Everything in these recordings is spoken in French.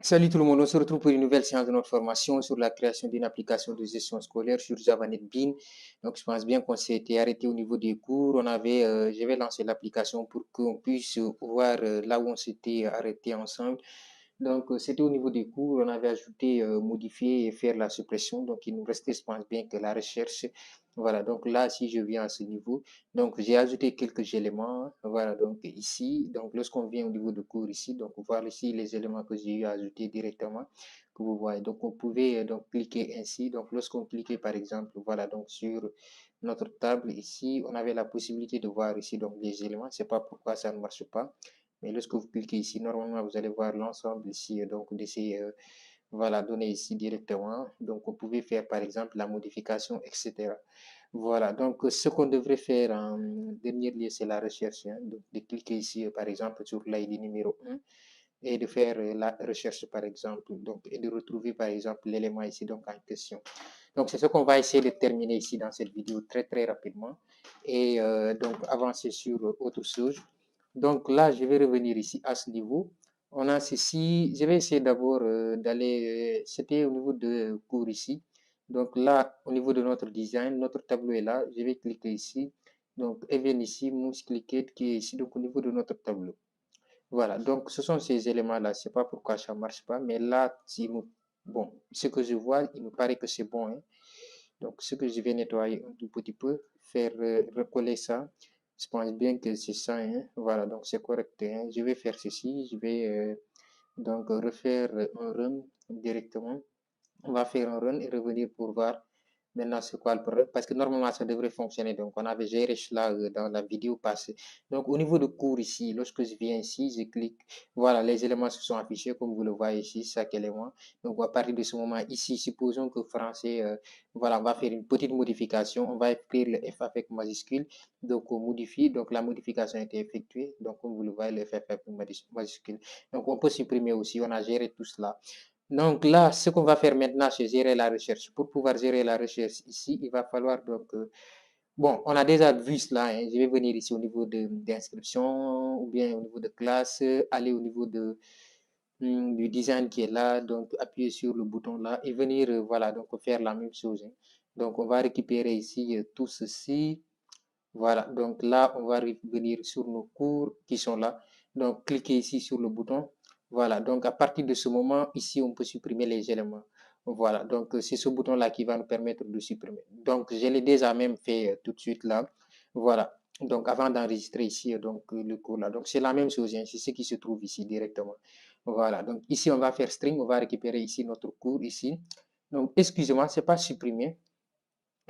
Salut tout le monde, on se retrouve pour une nouvelle séance de notre formation sur la création d'une application de gestion scolaire sur Java NetBeans. Donc, je pense bien qu'on s'était arrêté au niveau des cours. J'avais lancé l'application pour qu'on puisse voir là où on s'était arrêté ensemble. Donc, c'était au niveau des cours, on avait ajouté, modifier et faire la suppression. Donc, il nous restait, je pense bien, que la recherche. Voilà, donc là, si je viens à ce niveau, donc j'ai ajouté quelques éléments. Voilà, donc ici, donc lorsqu'on vient au niveau de cours ici, donc voir ici les éléments que j'ai eu à ajouter directement, que vous voyez. Donc, on pouvait donc cliquer ainsi. Donc, lorsqu'on cliquait, par exemple, voilà, donc sur notre table ici, on avait la possibilité de voir ici donc les éléments. C'est pas pourquoi ça ne marche pas. Mais lorsque vous cliquez ici, normalement, vous allez voir l'ensemble ici donc de ces voilà, données ici directement. Donc, vous pouvez faire, par exemple, la modification, etc. Voilà, donc ce qu'on devrait faire en dernier lieu, c'est la recherche. Hein. Donc, de cliquer ici, par exemple, sur l'ID numéro 1 et de faire la recherche, par exemple, donc, et de retrouver, par exemple, l'élément ici donc, en question. Donc, c'est ce qu'on va essayer de terminer ici dans cette vidéo très, très rapidement et donc avancer sur autre chose. Donc là, je vais revenir ici à ce niveau. On a ceci. Je vais essayer d'abord d'aller. C'était au niveau de cours ici. Donc là, au niveau de notre design, notre tableau est là. Je vais cliquer ici. Donc, et bien ici, mouse cliquet qui est ici, donc au niveau de notre tableau. Voilà, donc ce sont ces éléments-là. Je ne sais pas pourquoi ça ne marche pas, mais là, bon, ce que je vois, il me paraît que c'est bon. Hein. Donc, ce que je vais nettoyer un tout petit peu, faire recoller ça. Je pense bien que c'est ça. Hein. Voilà, donc c'est correct. Hein. Je vais faire ceci. Je vais donc refaire un run directement. On va faire un run et revenir pour voir maintenant c'est quoi le problème. Parce que normalement, ça devrait fonctionner. Donc, on avait géré cela dans la vidéo passée. Donc, au niveau de cours ici, lorsque je viens ici, je clique. Voilà, les éléments se sont affichés comme vous le voyez ici, chaque élément. Donc, à partir de ce moment ici, supposons que français, voilà, on va faire une petite modification. On va écrire le F avec majuscule. Donc, on modifie. Donc, la modification a été effectuée. Donc, comme vous le voyez, le F avec majuscule. Donc, on peut supprimer aussi. On a géré tout cela. Donc là, ce qu'on va faire maintenant, c'est gérer la recherche. Pour pouvoir gérer la recherche ici, il va falloir donc, bon, on a déjà vu cela. Hein. Je vais venir ici au niveau d'inscription ou bien au niveau de classe, aller au niveau du design qui est là, donc appuyer sur le bouton là et venir, voilà, donc faire la même chose. Hein. Donc on va récupérer ici tout ceci. Voilà, donc là, on va revenir sur nos cours qui sont là. Donc, cliquez ici sur le bouton. Voilà, donc à partir de ce moment, ici, on peut supprimer les éléments. Voilà, donc c'est ce bouton-là qui va nous permettre de supprimer. Donc, je l'ai déjà même fait tout de suite là. Voilà, donc avant d'enregistrer ici donc le cours là. Donc, c'est la même chose, hein, c'est ce qui se trouve ici directement. Voilà, donc ici, on va faire string, on va récupérer ici notre cours ici. Donc, excusez-moi, c'est pas supprimé.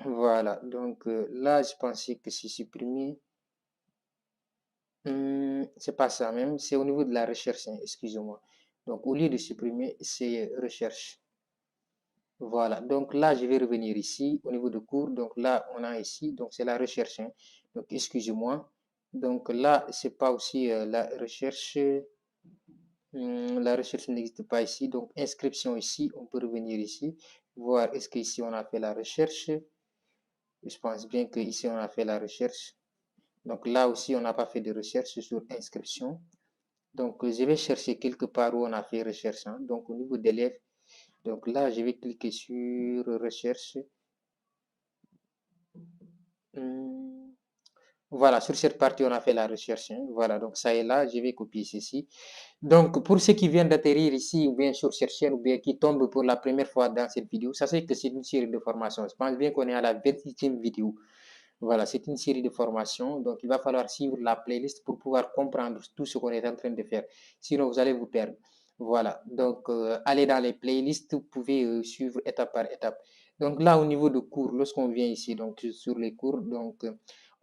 Voilà, donc là, je pensais que c'est supprimé. C'est pas ça même, c'est au niveau de la recherche, hein, excusez-moi. Donc, au lieu de supprimer, c'est recherche. Voilà, donc là, je vais revenir ici au niveau de cours. Donc là, on a ici, donc c'est la recherche. Hein. Donc, excusez-moi. Donc là, c'est pas aussi la recherche. La recherche n'existe pas ici. Donc, inscription ici, on peut revenir ici, voir est-ce qu'ici on a fait la recherche. Je pense bien qu'ici on a fait la recherche. Donc là aussi, on n'a pas fait de recherche sur inscription. Donc, je vais chercher quelque part où on a fait recherche. Hein. Donc, au niveau d'élèves, donc là, je vais cliquer sur recherche. Voilà, sur cette partie, on a fait la recherche. Hein. Voilà, donc ça est là, je vais copier ceci. Donc, pour ceux qui viennent d'atterrir ici, ou bien sur cette chaîne, ou bien qui tombent pour la première fois dans cette vidéo, sachez que c'est une série de formations. Je pense bien qu'on est à la 28e vidéo. Voilà, c'est une série de formations. Donc, il va falloir suivre la playlist pour pouvoir comprendre tout ce qu'on est en train de faire. Sinon, vous allez vous perdre. Voilà, donc allez dans les playlists, vous pouvez suivre étape par étape. Donc là, au niveau de cours, lorsqu'on vient ici, donc sur les cours, donc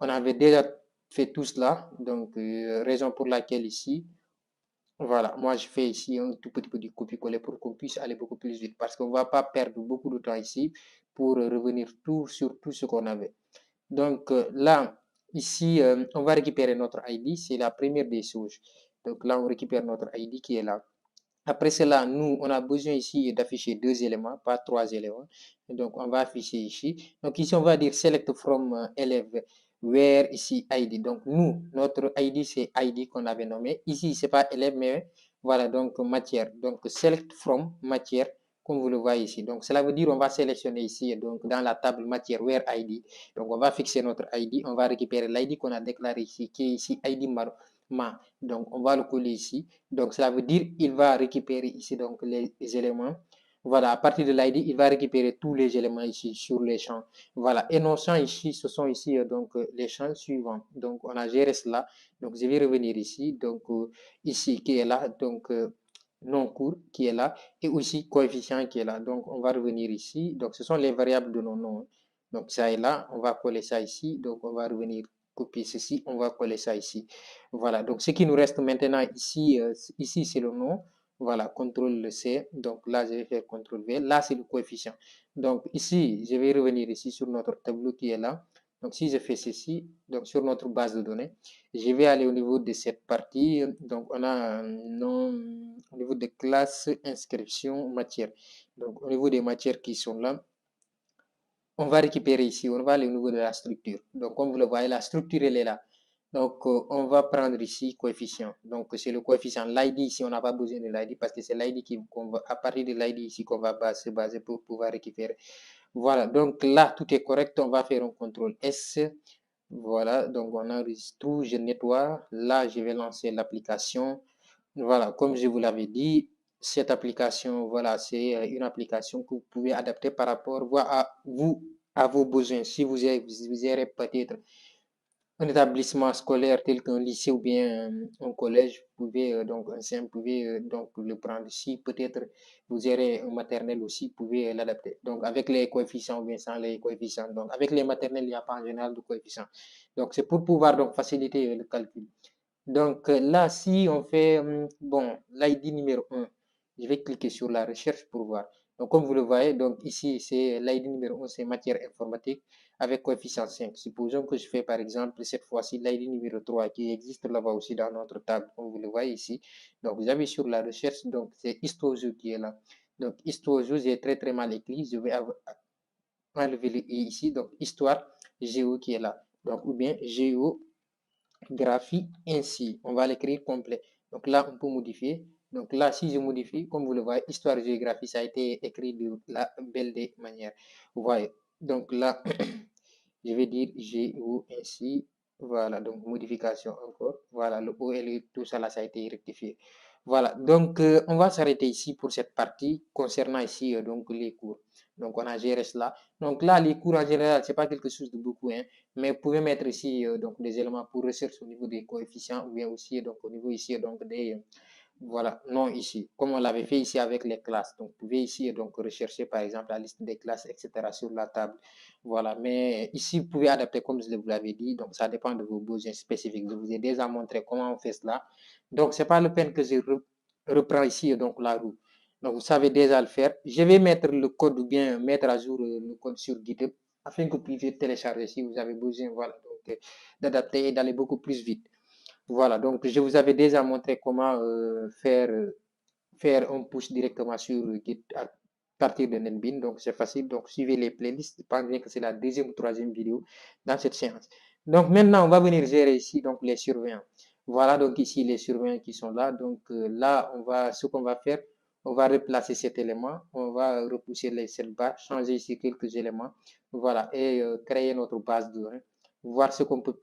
on avait déjà fait tout cela. Donc, raison pour laquelle ici, voilà, moi je fais ici un tout petit peu du copier-coller pour qu'on puisse aller beaucoup plus vite parce qu'on ne va pas perdre beaucoup de temps ici pour revenir tout sur tout ce qu'on avait. Donc là, ici, on va récupérer notre ID, c'est la première des choses. Donc là, on récupère notre ID qui est là. Après cela, nous, on a besoin ici d'afficher 2 éléments, pas 3 éléments. Donc, on va afficher ici. Donc, ici, on va dire select from élève, where ici ID. Donc, nous, notre ID, c'est ID qu'on avait nommé. Ici, c'est pas élève, mais Voilà, donc matière. Donc select from matière, comme vous le voyez ici. Donc cela veut dire on va sélectionner ici, donc dans la table matière where ID. Donc on va fixer notre ID, on va récupérer l'ID qu'on a déclaré ici, qui est ici ID ma. Donc on va le coller ici. Donc cela veut dire il va récupérer ici donc les éléments. Voilà, à partir de l'ID, il va récupérer tous les éléments ici sur les champs. Voilà, et nos champs ici, ce sont ici donc les champs suivants. Donc on a géré cela. Donc je vais revenir ici. Donc ici qui est là, donc non court qui est là, et aussi coefficient qui est là. Donc on va revenir ici. Donc ce sont les variables de nos noms. Donc ça est là, on va coller ça ici. Donc on va revenir copier ceci, on va coller ça ici. Voilà, donc ce qui nous reste maintenant ici, ici c'est le nom. Voilà, CTRL C. Donc là, je vais faire CTRL V. Là, c'est le coefficient. Donc ici, je vais revenir ici sur notre tableau qui est là. Donc si je fais ceci, donc sur notre base de données, je vais aller au niveau de cette partie. Donc on a un nom au niveau de classe, inscription, matière. Donc au niveau des matières qui sont là, on va récupérer ici, on va aller au niveau de la structure. Donc comme vous le voyez, la structure elle est là. Donc on va prendre ici coefficient. Donc c'est le coefficient. L'ID ici, on n'a pas besoin de l'ID parce que c'est l'ID qu'on va, à partir de l'ID ici qu'on va se baser pour pouvoir récupérer. Voilà, donc là tout est correct. On va faire un contrôle S. Voilà, donc on enregistre tout, je nettoie. Là, je vais lancer l'application. Voilà, comme je vous l'avais dit, cette application, voilà, c'est une application que vous pouvez adapter par rapport à vous, à vos besoins. Si vous aurez peut-être un établissement scolaire tel qu'un lycée ou bien un collège, vous pouvez donc vous pouvez donc le prendre ici. Peut-être vous aurez un maternel aussi, vous pouvez l'adapter. Donc avec les coefficients ou bien sans les coefficients. Donc avec les maternels, il n'y a pas en général de coefficients. Donc c'est pour pouvoir donc faciliter le calcul. Donc là, si on fait, bon, l'ID numéro 1, je vais cliquer sur la recherche pour voir. Donc comme vous le voyez, donc ici, c'est l'ID numéro 1, c'est matière informatique avec coefficient 5. Supposons que je fais par exemple cette fois-ci l'ID numéro 3 qui existe là-bas aussi dans notre table, comme vous le voyez ici. Donc vous avez sur la recherche, donc c'est Histozo qui est là. Donc Histozo, j'ai très très mal écrit, je vais enlever le I ici, donc histoire géo qui est là. Donc ou bien géographie ainsi, on va l'écrire complet. Donc là, on peut modifier. Donc là, si je modifie, comme vous le voyez, histoire géographie, ça a été écrit de la belle des manières. Vous voyez. Donc là, je vais dire GO ainsi. Voilà, donc modification encore. Voilà, le OL, tout ça là, ça a été rectifié. Voilà, donc on va s'arrêter ici pour cette partie concernant ici donc les cours. Donc on a géré cela. Donc là, les cours en général, c'est pas quelque chose de beaucoup, hein, mais vous pouvez mettre ici donc des éléments pour recherche au niveau des coefficients ou bien aussi donc au niveau ici donc des voilà, non ici, comme on l'avait fait ici avec les classes. Donc, vous pouvez ici donc rechercher par exemple la liste des classes, etc. sur la table. Voilà, mais ici, vous pouvez adapter comme je vous l'avais dit. Donc, ça dépend de vos besoins spécifiques. Je vous ai déjà montré comment on fait cela. Donc, c'est pas la peine que je reprends ici donc la roue. Donc, vous savez déjà le faire. Je vais mettre le code ou bien mettre à jour le code sur GitHub afin que vous puissiez télécharger si vous avez besoin voilà, d'adapter et d'aller beaucoup plus vite. Voilà, donc je vous avais déjà montré comment faire un push directement sur Git à partir de NetBeans. Donc c'est facile. Donc suivez les playlists. Je pense bien que c'est la deuxième ou troisième vidéo dans cette séance. Donc maintenant, on va venir gérer ici donc les surveillants. Voilà donc ici les surveillants qui sont là. Donc là, ce qu'on va faire, on va replacer cet élément. On va repousser cette barre, changer ici quelques éléments. Voilà, et créer notre base de données. Voir ce qu'on peut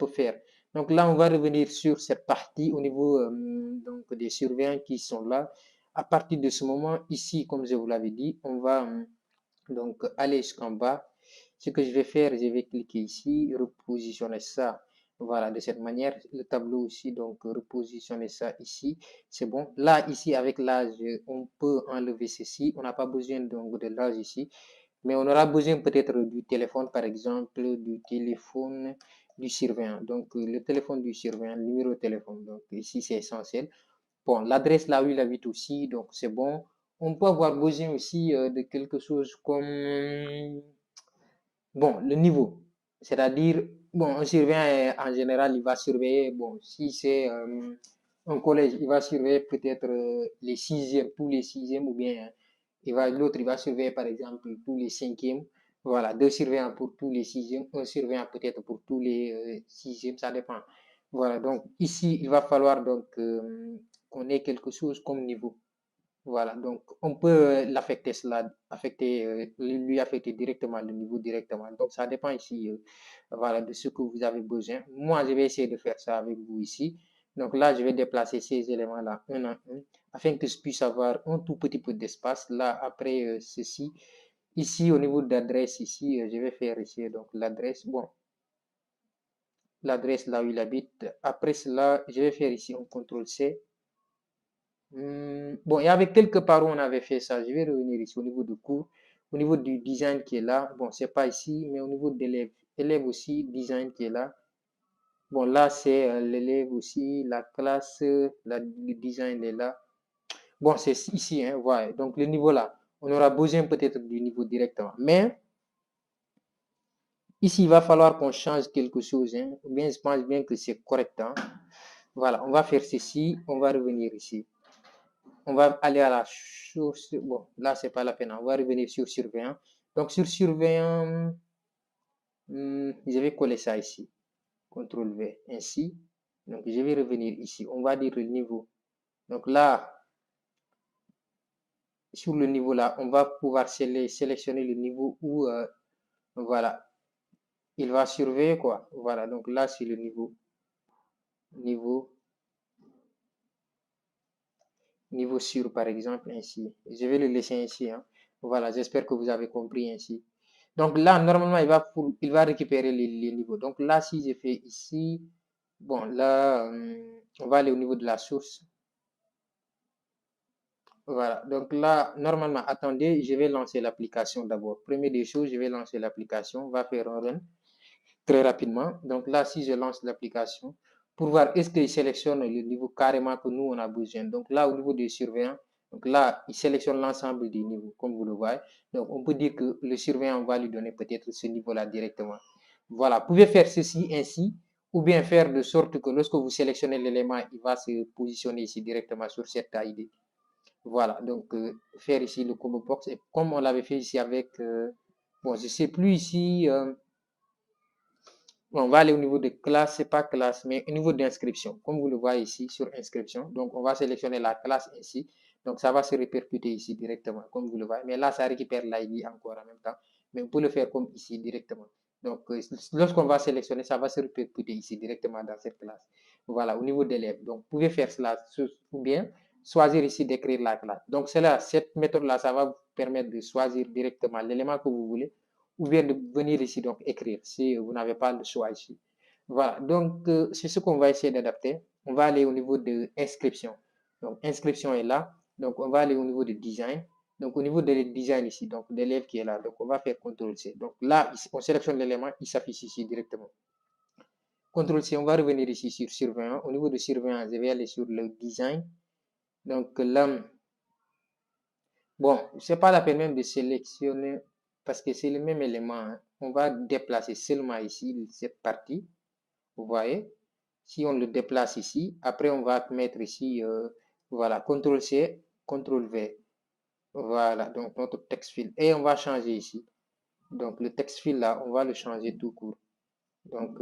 faire. Donc là, on va revenir sur cette partie au niveau donc des surveillants qui sont là. À partir de ce moment, ici, comme je vous l'avais dit, on va donc aller jusqu'en bas. Ce que je vais faire, je vais cliquer ici, repositionner ça. Voilà, de cette manière, le tableau aussi, donc repositionner ça ici, c'est bon. Là, ici, avec l'âge, on peut enlever ceci. On n'a pas besoin donc de l'âge ici. Mais on aura besoin peut-être du téléphone, par exemple, du téléphone du surveillant. Donc, le téléphone du surveillant, le numéro de téléphone. Donc, ici, c'est essentiel. Bon, l'adresse là où il habite aussi, donc c'est bon. On peut avoir besoin aussi de quelque chose comme, bon, le niveau. C'est-à-dire, bon, un surveillant, en général, il va surveiller, bon, si c'est un collège, il va surveiller peut-être les sixièmes, tous les sixièmes, ou bien l'autre, il va surveiller par exemple tous les cinquièmes. Voilà, deux surveillants pour tous les sixièmes, un surveillant peut-être pour tous les sixièmes, ça dépend. Voilà, donc ici, il va falloir donc qu'on ait quelque chose comme niveau. Voilà, donc on peut l'affecter cela, lui affecter directement le niveau directement. Donc ça dépend ici, voilà, de ce que vous avez besoin. Moi, je vais essayer de faire ça avec vous ici. Donc là, je vais déplacer ces éléments-là un à un afin que je puisse avoir un tout petit peu d'espace. Là, après ceci, ici au niveau d'adresse, ici, je vais faire ici donc l'adresse. Bon, l'adresse là où il habite. Après cela, je vais faire ici un CTRL-C. Bon, il y avait quelque part où on avait fait ça. Je vais revenir ici au niveau du cours, au niveau du design qui est là. Bon, c'est pas ici, mais au niveau d'élève, élève aussi, design qui est là. Bon, là, c'est l'élève aussi, la classe, le design est là. Bon, c'est ici, hein, voilà. Donc, le niveau là, on aura besoin peut-être du niveau directement. Mais, ici, il va falloir qu'on change quelque chose. Hein. Ou bien, je pense bien que c'est correct. Hein. Voilà, on va faire ceci, on va revenir ici. On va aller à la source. Bon, là, c'est pas la peine. On va revenir sur surveillant. Donc, sur surveillant, je vais coller ça ici. CTRL V, ainsi. Donc, je vais revenir ici. On va dire le niveau. Donc là, sur le niveau là, on va pouvoir sélectionner le niveau où, voilà, il va surveiller quoi. Voilà, donc là, c'est le niveau. Niveau sur, par exemple, ainsi. Je vais le laisser ainsi. Hein. Voilà, j'espère que vous avez compris ainsi. Donc là, normalement, il va récupérer les niveaux. Donc là, si je fais ici, bon, là, on va aller au niveau de la source. Voilà, donc là, normalement, attendez, je vais lancer l'application d'abord. Première des choses, je vais lancer l'application. On va faire un run très rapidement. Donc là, si je lance l'application, pour voir est-ce qu'il sélectionne le niveau carrément que nous, on a besoin. Donc là, au niveau des surveillants, donc là, il sélectionne l'ensemble des niveaux, comme vous le voyez. Donc, on peut dire que le surveillant va lui donner peut-être ce niveau-là directement. Voilà, vous pouvez faire ceci ainsi, ou bien faire de sorte que lorsque vous sélectionnez l'élément, il va se positionner ici directement sur cette ID. Voilà, donc faire ici le combo box, et comme on l'avait fait ici avec, bon, je ne sais plus ici, on va aller au niveau de classe, c'est pas classe, mais au niveau d'inscription. Comme vous le voyez ici sur inscription, donc on va sélectionner la classe ici. Donc ça va se répercuter ici directement, comme vous le voyez. Mais là, ça récupère l'ID encore en même temps. Mais on peut le faire comme ici directement. Donc lorsqu'on va sélectionner, ça va se répercuter ici directement dans cette classe. Voilà, au niveau d'élèves. Donc vous pouvez faire cela ou bien choisir ici d'écrire la classe. Donc cette méthode-là, ça va vous permettre de choisir directement l'élément que vous voulez ou bien de venir ici donc écrire si vous n'avez pas le choix ici. Voilà, donc c'est ce qu'on va essayer d'adapter. On va aller au niveau de inscription. Donc inscription est là. Donc on va aller au niveau de design. Donc au niveau de design ici, donc l'élève qui est là. Donc on va faire CTRL-C. Donc là, on sélectionne l'élément, il s'affiche ici directement. CTRL-C, on va revenir ici sur surveillant. Au niveau de surveillant, je vais aller sur le design. Donc là, bon, c'est pas la peine même de sélectionner parce que c'est le même élément. Hein. On va déplacer seulement ici cette partie. Vous voyez, si on le déplace ici, après on va mettre ici, voilà, CTRL-C, CTRL-V. Voilà, donc notre text field. Et on va changer ici. Donc le text field là, on va le changer tout court. Donc,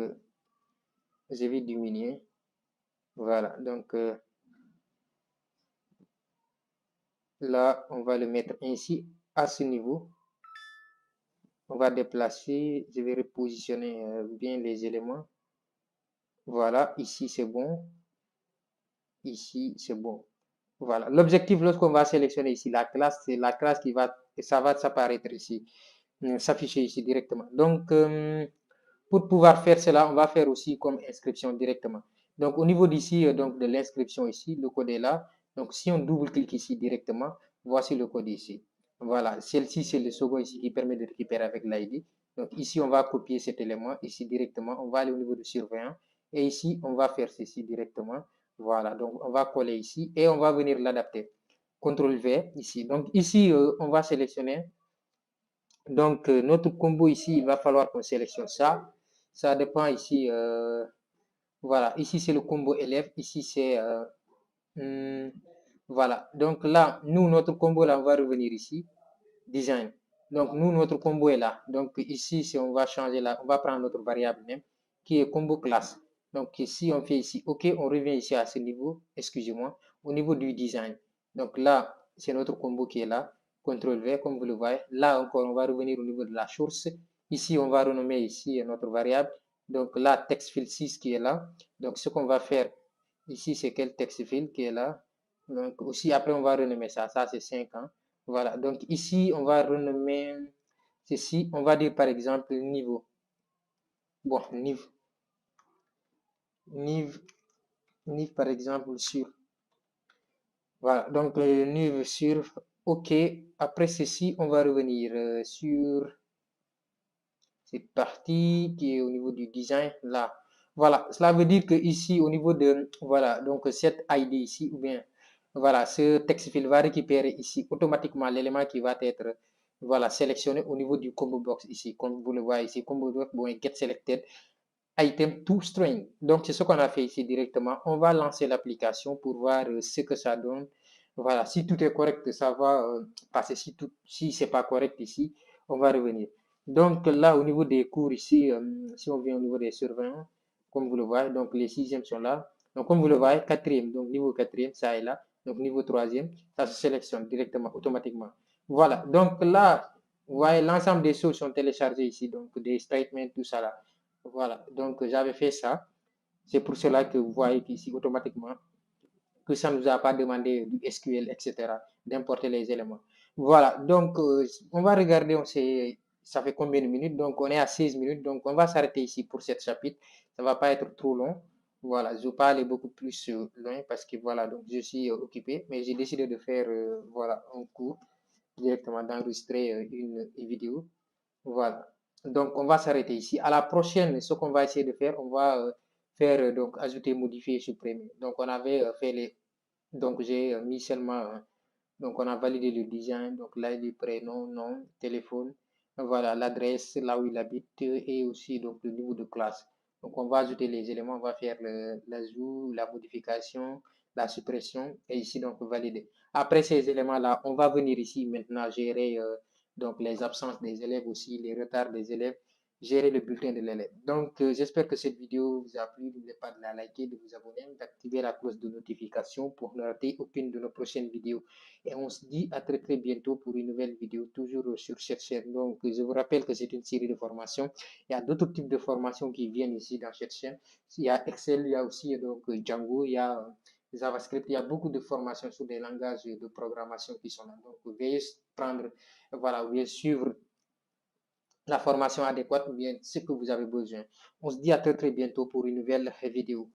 je vais diminuer. Voilà, donc là, on va le mettre ainsi à ce niveau. On va déplacer, je vais repositionner bien les éléments. Voilà, ici c'est bon. Ici c'est bon. Voilà. L'objectif, lorsqu'on va sélectionner ici la classe, c'est la classe qui va, ça va s'apparaître ici, s'afficher ici directement. Donc, pour pouvoir faire cela, on va faire aussi comme inscription directement. Donc, au niveau d'ici, donc de l'inscription ici, le code est là. Donc, si on double-clique ici directement, voici le code ici. Voilà, celle-ci, c'est le second ici qui permet de récupérer avec l'ID. Donc, ici, on va copier cet élément ici directement. On va aller au niveau de surveillant. Et ici, on va faire ceci directement. Voilà, donc on va coller ici et on va venir l'adapter. CTRL-V ici. Donc, ici, on va sélectionner. Donc, notre combo ici, il va falloir qu'on sélectionne ça. Ça dépend ici. Voilà, ici, c'est le combo élève. Ici, c'est... voilà, donc là, nous, notre combo, là, on va revenir ici. Design. Donc, nous, notre combo est là. Donc, ici, si on va changer là, on va prendre notre variable même, qui est combo classe. Donc, ici, on fait ici OK, on revient ici à ce niveau. Excusez-moi. au niveau du design. Donc là, c'est notre combo qui est là. CTRL V, comme vous le voyez. Là encore, on va revenir au niveau de la source. Ici, on va renommer ici notre variable. Donc là, text field 6 qui est là. Donc ce qu'on va faire ici, c'est quel text field qui est là. Donc aussi, après, on va renommer ça. Ça, c'est 5 ans. Voilà. Donc ici, on va renommer ceci. On va dire par exemple niveau. Bon, Nive par exemple sur. Voilà. Donc Nive sur. OK. Après ceci, on va revenir sur cette partie qui est au niveau du design là. Voilà, cela veut dire que ici au niveau de voilà, donc cette ID ici ou bien voilà, ce text field va récupérer ici automatiquement l'élément qui va être voilà, sélectionné au niveau du combo box ici, comme vous le voyez ici, combo box bon, get selected item to string. Donc c'est ce qu'on a fait ici directement. On va lancer l'application pour voir ce que ça donne. Voilà, si tout est correct, ça va passer. Si c'est pas correct ici, on va revenir. Donc là, au niveau des cours ici, si on vient au niveau des surveillants, comme vous le voyez, donc les sixièmes sont là. Donc comme vous le voyez, quatrième, donc niveau quatrième, ça est là. Donc niveau troisième, ça se sélectionne directement, automatiquement. Voilà, donc là, vous voyez, l'ensemble des choses sont téléchargées ici, donc des statements, tout ça là. Voilà, donc j'avais fait ça. C'est pour cela que vous voyez qu'ici, automatiquement, que ça ne nous a pas demandé du SQL, etc., d'importer les éléments. Voilà, donc on va regarder, ça fait combien de minutes? Donc on est à 16 minutes, donc on va s'arrêter ici pour ce chapitre. Ça ne va pas être trop long. Voilà, je vais pas aller beaucoup plus loin parce que voilà, donc je suis occupé, mais j'ai décidé de faire voilà, un cours directement, d'enregistrer une vidéo. Voilà. Donc, on va s'arrêter ici. À la prochaine, ce qu'on va essayer de faire, on va faire donc ajouter, modifier, supprimer. Donc, on avait fait les. Donc, j'ai mis seulement. Donc, on a validé le design. Donc, là, le prénom, nom, téléphone. Voilà, l'adresse, là où il habite et aussi donc le niveau de classe. Donc, on va ajouter les éléments. On va faire l'ajout, la modification, la suppression et ici, donc, valider. Après ces éléments-là, on va venir ici maintenant gérer donc les absences des élèves aussi, les retards des élèves, gérer le bulletin de l'élève. Donc, j'espère que cette vidéo vous a plu. N'oubliez pas de la liker, de vous abonner, d'activer la cloche de notification pour ne rater aucune de nos prochaines vidéos. Et on se dit à très très bientôt pour une nouvelle vidéo, toujours sur cette chaîne. Donc, je vous rappelle que c'est une série de formations. Il y a d'autres types de formations qui viennent ici dans cette chaîne. Il y a Excel, il y a aussi donc Django, il y a JavaScript, il y a beaucoup de formations sur des langages de programmation qui sont là. Donc, veuillez prendre, voilà, veuillez suivre la formation adéquate ou bien ce que vous avez besoin. On se dit à très très bientôt pour une nouvelle vidéo.